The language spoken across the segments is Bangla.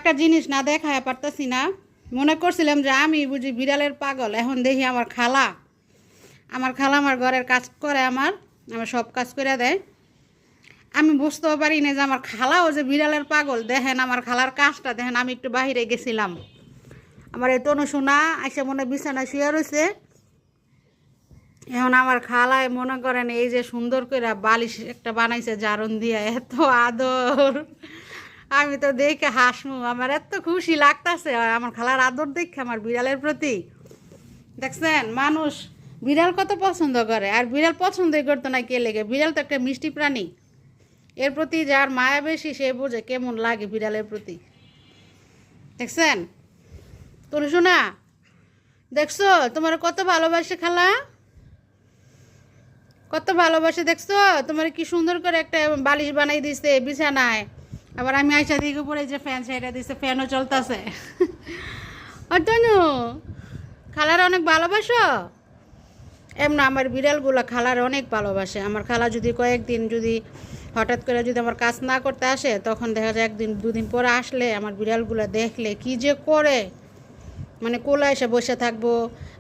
একটা জিনিস না দেখায় পারতাছি না। মনে করছিলাম যে আমি বুঝি বিড়ালের পাগল, এখন দেখি আমার খালা আমার ঘরের কাজ করে, আমার সব কাজ করে দেয়। আমি বুঝতেও পারি না যে আমার খালাও যে বিড়ালের পাগল। দেখেন আমার খালার কাজটা দেখেন। আমি একটু বাইরে গেছিলাম, আমার এই তনু সোনা এসে মনে বিছানা শুয়ে রয়েছে। এখন আমার খালায় মনে করেন এই যে সুন্দর করে বালিশ একটা বানাইছে জারণ দিয়া, এত আদর। আমি তো দেখে হাসমু, আমার এত খুশি লাগতেছে আমার খালার আদর দেখে আমার বিড়ালের প্রতি। দেখছেন মানুষ বিড়াল কত পছন্দ করে, আর বিড়াল পছন্দই করতো না কে লেগে। বিড়াল তো একটা মিষ্টি প্রাণী, এর প্রতি যার মায়া বেশি সে বোঝে কেমন লাগে বিড়ালের প্রতি। দেখছেন তনু সোনা, দেখছো তোমার কত ভালোবাসে খালা, কত ভালোবাসে। দেখছো তোমার কি সুন্দর করে একটা বালিশ বানাই দিছে বিছানায়। আবার আমি আইসা দিকে পরে যে ফ্যান সাইডা দিছে, ফ্যানও চলতেছে। তনু খালার অনেক ভালোবাসো। এমন আমার বিড়ালগুলো খালার অনেক ভালোবাসে। আমার খালা যদি কয়েকদিন যদি হঠাৎ করে যদি আমার কাজ না করতে আসে, তখন দেখা যায় একদিন দুদিন পরে আসলে আমার বিড়ালগুলো দেখলে কি যে করে, মানে কোলা এসে বসে থাকবো,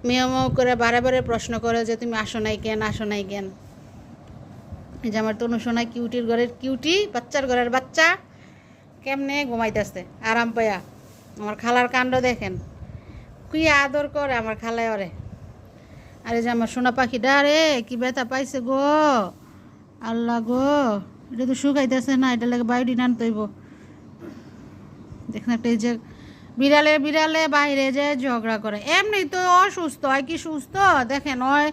মেয়ে করে বারে বারে প্রশ্ন করে যে তুমি আসো নাই কেন, আসো নাই কেন। এই যে আমার তনু সোনা কিউটির ঘরের কিউটি, বাচ্চার ঘরের বাচ্চা কেমনে ঘুমাইতেছে আরাম পাইয়া। আমার খালার কাণ্ড দেখেন, কি আদর করে আমার খালায় ওরে। আরে যে আমার সোনা পাখিটা রে কি ব্যথা পাইছে গো, আল্লাহ গো, এটা তো শুকাইতেছে না, এটা লাগে বায়োডিন আনতে হইব। দেখেন একটা এই যে বিড়ালে বাইরে যে ঝগড়া করে, এমনি তো অসুস্থ হয় কি সুস্থ। দেখেন ওই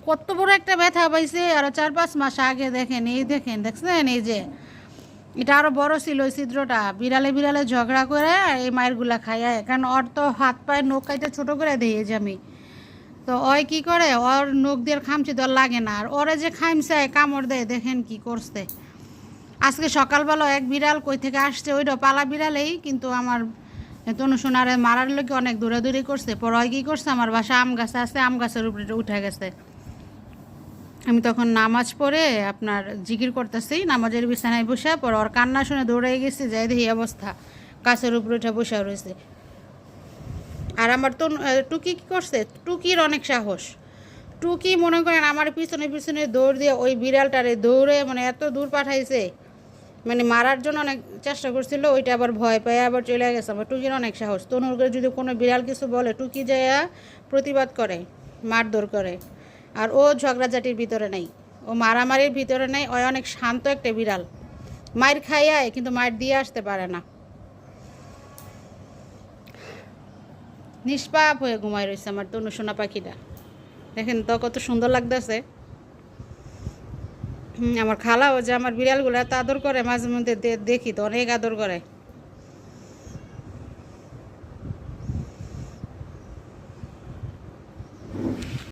কত বড় একটা ব্যথা পাইছে আরো 4-5 মাস আগে। দেখেন এই দেখেন, দেখছেন এই যে এটা আরো বড় ছিল ওই ছিদ্রটা। বিড়ালে ঝগড়া করে এই মায়েরগুলা খায়, কারণ ওর তো হাত পায়ে নখ কাইতে ছোটো করে দিই যে আমি। তো ওই কি করে, ওর নখ দিয়ে খামচি তো লাগে না, আর ওরে যে খামছে কামড় দেয়। দেখেন কি করছে আজকে সকালবেলা এক বিড়াল কই থেকে আসছে, ওইটা পালা বিড়ালেই, কিন্তু আমার তনু সোনারে মারার লোকে অনেক দৌড়াদৌড়ি করছে। পর ওই কী করছে, আমার বাসা আম গাছ আছে, আম গাছের উপরে উঠে গেছে। আমি তখন নামাজ পড়ে আপনার জিকির করতেছি, নামাজের বিছানায় বসে, পর ওর কান্না শুনে দৌড়ে গেছি, যাই দেখি অবস্থা গাছের উপরে উঠে বসে রয়েছে। আর আমার তো টুকি কী করছে, টুকির অনেক সাহস। টুকি মনে করেন আমার পিছনে পিছনে দৌড় দিয়ে ওই বিড়ালটারে দৌড়ে মানে এত দূর পাঠাইছে, মানে মারার জন্য অনেক চেষ্টা করছিল, ওইটা আবার ভয় পায় আবার চলে গেছে। আমার টুকির অনেক সাহস। তনুর করে যদি কোনো বিড়াল কিছু বলে, টুকি যায় প্রতিবাদ করে, মারধর করে। আর ও ঝগড়াঝাটির ভিতরে নেই, ও মারামারির ভিতরে নেই। ও অনেক শান্ত একটা বিড়াল, মায়ের খাইয়ায় কিন্তু মায়ের দিয়ে আসতে পারে না। নিষ্পাপ হয়ে ঘুমাই রয়েছে আমার তনু সোনা পাখিটা। দেখেন তো কত সুন্দর লাগতেছে। আমার খালাও যে আমার বিড়ালগুলো এত আদর করে, মাঝে মধ্যে দেখি তো অনেক আদর করে।